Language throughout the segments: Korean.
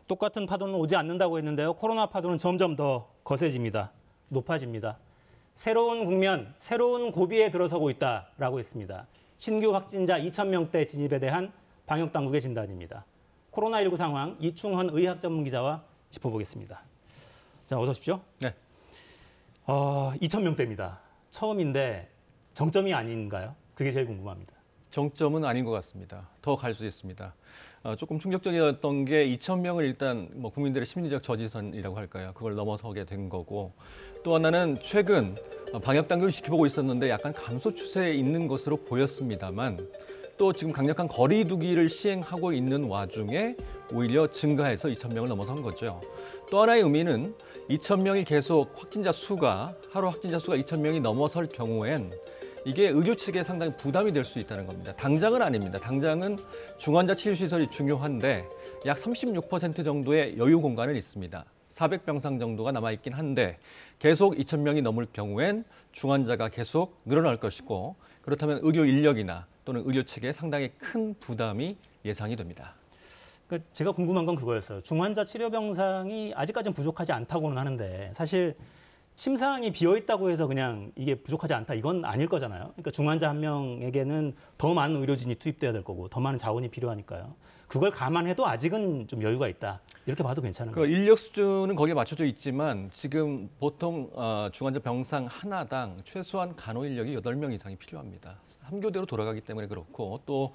똑같은 파도는 오지 않는다고 했는데요. 코로나 파도는 점점 더 거세집니다. 높아집니다. 새로운 국면, 새로운 고비에 들어서고 있다라고 했습니다. 신규 확진자 2,000명대 진입에 대한 방역당국의 진단입니다. 코로나19 상황 이충헌 의학 전문 기자와 짚어보겠습니다. 자, 어서 오십시오. 네. 2,000명대입니다. 처음인데 정점이 아닌가요? 그게 제일 궁금합니다. 정점은 아닌 것 같습니다. 더 갈 수 있습니다. 조금 충격적이었던 게 2,000명을 일단 국민들의 심리적 저지선이라고 할까요? 그걸 넘어서게 된 거고, 또 하나는 최근 방역 당국을 지켜보고 있었는데 약간 감소 추세에 있는 것으로 보였습니다만, 또 지금 강력한 거리 두기를 시행하고 있는 와중에 오히려 증가해서 2,000명을 넘어선 거죠. 또 하나의 의미는 2,000명이 계속 하루 확진자 수가 2,000명이 넘어설 경우엔 이게 의료 측에 상당히 부담이 될 수 있다는 겁니다. 당장은 아닙니다. 당장은 중환자 치료시설이 중요한데 약 36% 정도의 여유 공간은 있습니다. 400병상 정도가 남아있긴 한데 계속 2,000명이 넘을 경우엔 중환자가 계속 늘어날 것이고, 그렇다면 의료 인력이나 또는 의료 측에 상당히 큰 부담이 예상이 됩니다. 그러니까 제가 궁금한 건 그거였어요. 중환자 치료 병상이 아직까지는 부족하지 않다고는 하는데 사실 침상이 비어있다고 해서 그냥 이게 부족하지 않다 이건 아닐 거잖아요. 그러니까 중환자 한 명에게는 더 많은 의료진이 투입돼야 될 거고 더 많은 자원이 필요하니까요. 그걸 감안해도 아직은 좀 여유가 있다. 이렇게 봐도 괜찮은 거예요. 인력 수준은 거기에 맞춰져 있지만 지금 보통 중환자 병상 하나당 최소한 간호 인력이 8명 이상이 필요합니다. 3교대로 돌아가기 때문에 그렇고, 또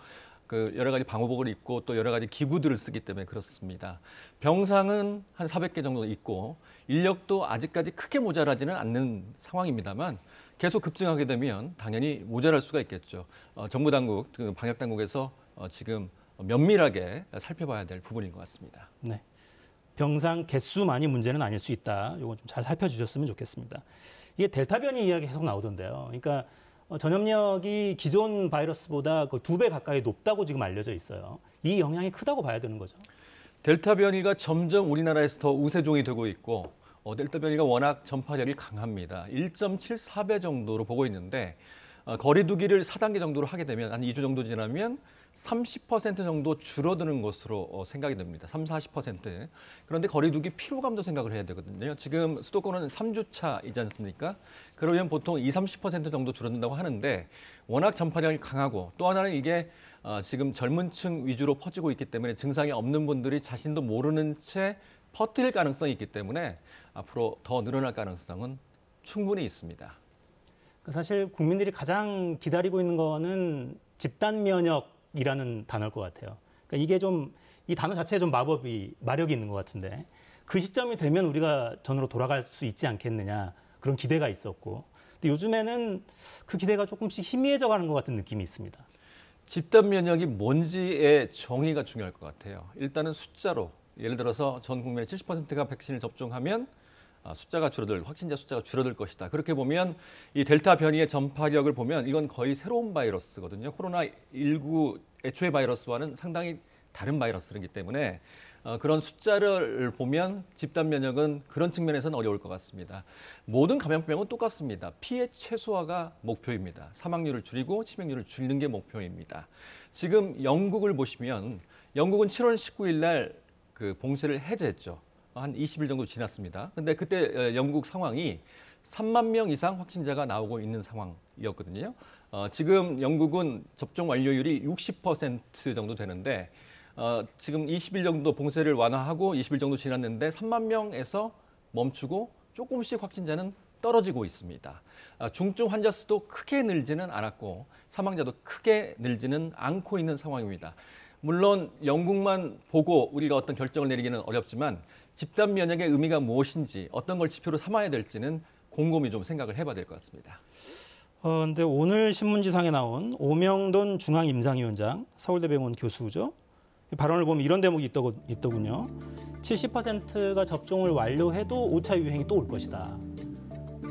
여러 가지 방호복을 입고 또 여러 가지 기구들을 쓰기 때문에 그렇습니다. 병상은 한 400개 정도 있고 인력도 아직까지 크게 모자라지는 않는 상황입니다만 계속 급증하게 되면 당연히 모자랄 수가 있겠죠. 정부 당국, 방역 당국에서 지금 면밀하게 살펴봐야 될 부분인 것 같습니다. 네. 병상 개수만이 문제는 아닐 수 있다. 이거 좀 잘 살펴주셨으면 좋겠습니다. 이게 델타 변이 이야기 계속 나오던데요. 그러니까 전염력이 기존 바이러스보다 2배 가까이 높다고 지금 알려져 있어요. 이 영향이 크다고 봐야 되는 거죠. 델타 변이가 점점 우리나라에서 더 우세종이 되고 있고, 델타 변이가 워낙 전파력이 강합니다. 1.74배 정도로 보고 있는데 거리 두기를 4단계 정도로 하게 되면 한 2주 정도 지나면 30% 정도 줄어드는 것으로 생각이 됩니다. 30-40%. 그런데 거리 두기 피로감도 생각을 해야 되거든요. 지금 수도권은 3주 차이지 않습니까? 그러면 보통 20-30% 정도 줄어든다고 하는데 워낙 전파력이 강하고, 또 하나는 이게 지금 젊은 층 위주로 퍼지고 있기 때문에 증상이 없는 분들이 자신도 모르는 채 퍼뜨릴 가능성이 있기 때문에 앞으로 더 늘어날 가능성은 충분히 있습니다. 사실 국민들이 가장 기다리고 있는 거는 집단 면역이라는 단어일 것 같아요. 그러니까 이게 이 단어 자체에 좀 마력이 있는 것 같은데 그 시점이 되면 우리가 전으로 돌아갈 수 있지 않겠느냐 그런 기대가 있었고, 근데 요즘에는 그 기대가 조금씩 희미해져 가는 것 같은 느낌이 있습니다. 집단 면역이 뭔지의 정의가 중요할 것 같아요. 일단은 숫자로, 예를 들어서 전 국민의 70%가 백신을 접종하면 확진자 숫자가 줄어들 것이다. 그렇게 보면 이 델타 변이의 전파력을 보면 이건 거의 새로운 바이러스거든요. 코로나19 애초의 바이러스와는 상당히 다른 바이러스이기 때문에 그런 숫자를 보면 집단 면역은 그런 측면에서는 어려울 것 같습니다. 모든 감염병은 똑같습니다. 피해 최소화가 목표입니다. 사망률을 줄이고 치명률을 줄이는 게 목표입니다. 지금 영국을 보시면 영국은 7월 19일 날 봉쇄를 해제했죠. 한 20일 정도 지났습니다. 근데 그때 영국 상황이 3만 명 이상 확진자가 나오고 있는 상황이었거든요. 지금 영국은 접종 완료율이 60% 정도 되는데 지금 20일 정도 봉쇄를 완화하고 20일 정도 지났는데 3만 명에서 멈추고 조금씩 확진자는 떨어지고 있습니다. 중증 환자 수도 크게 늘지는 않았고 사망자도 크게 늘지는 않고 있는 상황입니다. 물론 영국만 보고 우리가 어떤 결정을 내리기는 어렵지만 집단 면역의 의미가 무엇인지 어떤 걸 지표로 삼아야 될지는 곰곰이 좀 생각을 해봐야 될 것 같습니다. 근데 오늘 신문지상에 나온 오명돈 중앙임상위원장, 서울대병원 교수죠. 발언을 보면 이런 대목이 있더군요. 70%가 접종을 완료해도 5차 유행이 또 올 것이다.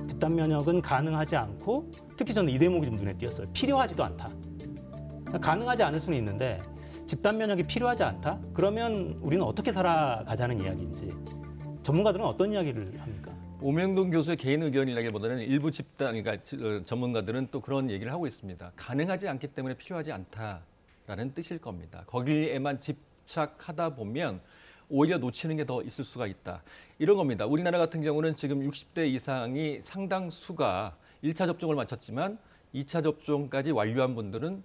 집단 면역은 가능하지 않고, 특히 저는 이 대목이 좀 눈에 띄었어요. 필요하지도 않다. 가능하지 않을 수는 있는데 집단 면역이 필요하지 않다? 그러면 우리는 어떻게 살아가자는 이야기인지 전문가들은 어떤 이야기를 합니까? 오명돈 교수의 개인 의견이라기보다는 일부 그러니까 전문가들은 또 그런 얘기를 하고 있습니다. 가능하지 않기 때문에 필요하지 않다라는 뜻일 겁니다. 거기에만 집착하다 보면 오히려 놓치는 게 더 있을 수가 있다. 이런 겁니다. 우리나라 같은 경우는 지금 60대 이상이 상당수가 1차 접종을 마쳤지만 2차 접종까지 완료한 분들은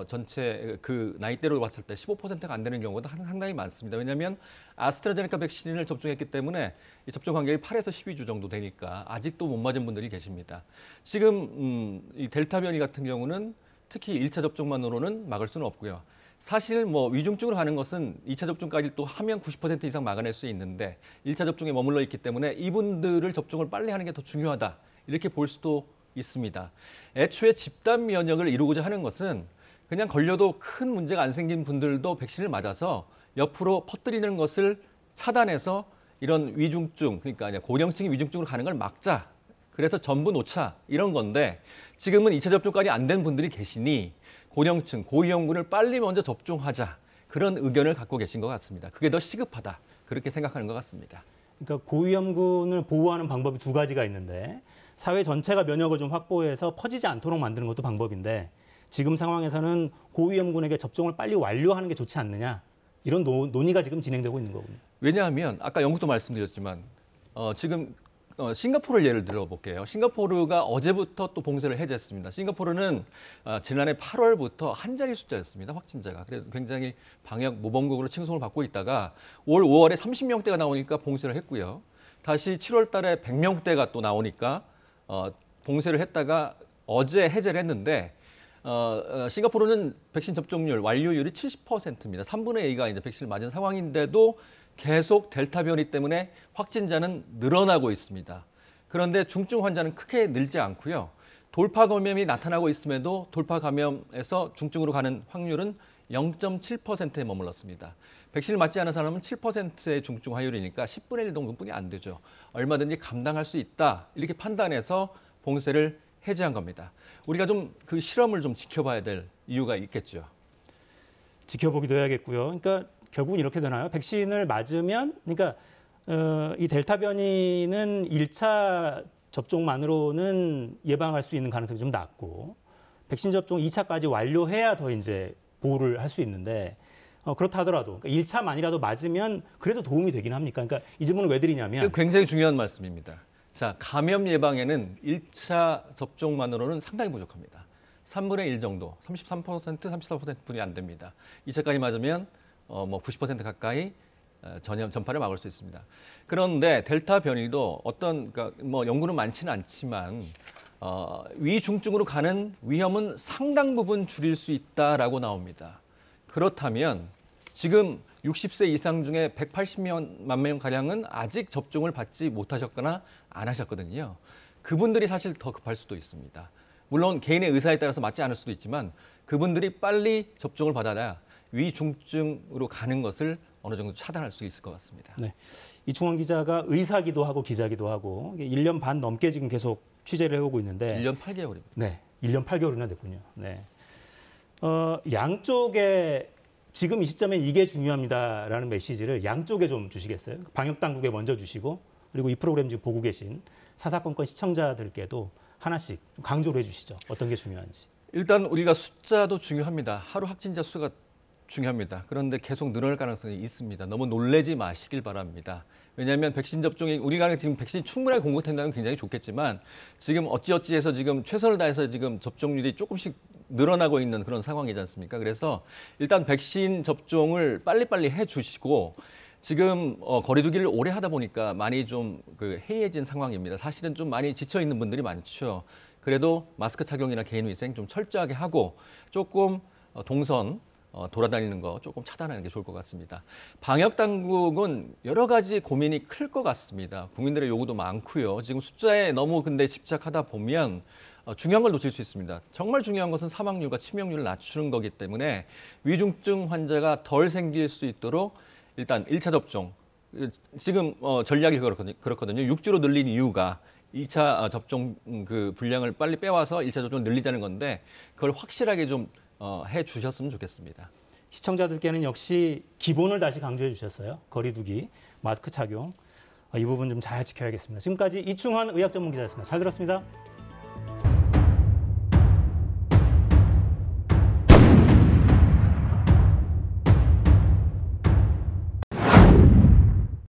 전체 그 나이대로 봤을 때 15%가 안 되는 경우가 상당히 많습니다. 왜냐하면 아스트라제네카 백신을 접종했기 때문에 이 접종 간격이 8에서 12주 정도 되니까 아직도 못 맞은 분들이 계십니다. 지금 이 델타 변이 같은 경우는 특히 1차 접종만으로는 막을 수는 없고요. 사실 뭐 위중증으로 가는 것은 2차 접종까지 또 하면 90% 이상 막아낼 수 있는데 1차 접종에 머물러 있기 때문에 이분들을 접종을 빨리 하는 게 더 중요하다. 이렇게 볼 수도 있습니다. 애초에 집단 면역을 이루고자 하는 것은 그냥 걸려도 큰 문제가 안 생긴 분들도 백신을 맞아서 옆으로 퍼뜨리는 것을 차단해서 이런 위중증, 그러니까 고령층이 위중증으로 가는 걸 막자. 그래서 전부 놓자 이런 건데 지금은 2차 접종까지 안 된 분들이 계시니 고령층, 고위험군을 빨리 먼저 접종하자. 그런 의견을 갖고 계신 것 같습니다. 그게 더 시급하다. 그렇게 생각하는 것 같습니다. 그러니까 고위험군을 보호하는 방법이 두 가지가 있는데 사회 전체가 면역을 좀 확보해서 퍼지지 않도록 만드는 것도 방법인데 지금 상황에서는 고위험군에게 접종을 빨리 완료하는 게 좋지 않느냐 이런 논의가 지금 진행되고 있는 거군요. 왜냐하면 아까 영국도 말씀드렸지만 지금 싱가포르를 예를 들어볼게요. 싱가포르가 어제부터 또 봉쇄를 해제했습니다. 싱가포르는 지난해 8월부터 한 자리 숫자였습니다. 확진자가. 그래서 굉장히 방역 모범국으로 칭송을 받고 있다가 올 5월에 30명대가 나오니까 봉쇄를 했고요. 다시 7월 달에 100명대가 또 나오니까 봉쇄를 했다가 어제 해제를 했는데 싱가포르는 백신 접종률 완료율이 70%입니다. 3분의 2가 이제 백신을 맞은 상황인데도 계속 델타 변이 때문에 확진자는 늘어나고 있습니다. 그런데 중증 환자는 크게 늘지 않고요. 돌파 감염이 나타나고 있음에도 돌파 감염에서 중증으로 가는 확률은 0.7%에 머물렀습니다. 백신을 맞지 않은 사람은 7%의 중증 환율이니까 10분의 1 정도뿐이 안 되죠. 얼마든지 감당할 수 있다. 이렇게 판단해서 봉쇄를 해제한 겁니다. 우리가 좀 그 실험을 좀 지켜봐야 될 이유가 있겠죠. 지켜보기도 해야겠고요. 그러니까 결국은 이렇게 되나요? 백신을 맞으면 그러니까 이 델타 변이는 1차 접종만으로는 예방할 수 있는 가능성이 좀 낮고 백신 접종 2차까지 완료해야 더 이제 보호를 할 수 있는데 그렇다 하더라도 그러니까 1차만이라도 맞으면 그래도 도움이 되긴 합니까? 그러니까 이 질문을 왜 드리냐면 굉장히 중요한 말씀입니다. 자, 감염 예방에는 1차 접종만으로는 상당히 부족합니다. 3분의 1 정도, 33%, 34%뿐이 안 됩니다. 2차까지 맞으면 뭐 90% 가까이 전파를 막을 수 있습니다. 그런데 델타 변이도 어떤 그러니까 뭐 연구는 많지는 않지만 위중증으로 가는 위험은 상당 부분 줄일 수 있다라고 나옵니다. 그렇다면 지금 60세 이상 중에 180만 명 가량은 아직 접종을 받지 못하셨거나 안 하셨거든요. 그분들이 사실 더 급할 수도 있습니다. 물론 개인의 의사에 따라서 맞지 않을 수도 있지만 그분들이 빨리 접종을 받아야 위중증으로 가는 것을 어느 정도 차단할 수 있을 것 같습니다. 네. 이충원 기자가 의사기도 하고 기자기도 하고 1년 반 넘게 지금 계속 취재를 해오고 있는데 1년 8개월입니다. 네, 1년 8개월이나 됐군요. 네. 양쪽에 지금 이 시점엔 이게 중요합니다라는 메시지를 양쪽에 좀 주시겠어요? 방역 당국에 먼저 주시고 그리고 이 프로그램 지금 보고 계신 사사건건 시청자들께도 하나씩 강조를 해주시죠. 어떤 게 중요한지. 일단 우리가 숫자도 중요합니다. 하루 확진자 수가 중요합니다. 그런데 계속 늘어날 가능성이 있습니다. 너무 놀라지 마시길 바랍니다. 왜냐하면 백신 접종이 우리가 지금 백신이 충분하게 공급된다면 굉장히 좋겠지만 지금 어찌어찌해서 지금 최선을 다해서 지금 접종률이 조금씩 늘어나고 있는 그런 상황이지 않습니까? 그래서 일단 백신 접종을 빨리빨리 해주시고 지금 거리두기를 오래 하다 보니까 많이 좀 해이해진 상황입니다. 사실은 좀 많이 지쳐 있는 분들이 많죠. 그래도 마스크 착용이나 개인위생 좀 철저하게 하고 조금 동선 돌아다니는 거 조금 차단하는 게 좋을 것 같습니다. 방역 당국은 여러 가지 고민이 클 것 같습니다. 국민들의 요구도 많고요. 지금 숫자에 너무 근데 집착하다 보면 중요한 걸 놓칠 수 있습니다. 정말 중요한 것은 사망률과 치명률을 낮추는 거기 때문에 위중증 환자가 덜 생길 수 있도록 일단 1차 접종, 지금 전략이 그렇거든요. 6주로 늘린 이유가 2차 접종 그 분량을 빨리 빼와서 1차 접종을 늘리자는 건데 그걸 확실하게 좀 해주셨으면 좋겠습니다. 시청자들께는 역시 기본을 다시 강조해 주셨어요. 거리두기, 마스크 착용. 이 부분 좀 잘 지켜야겠습니다. 지금까지 이충환 의학전문기자였습니다. 잘 들었습니다.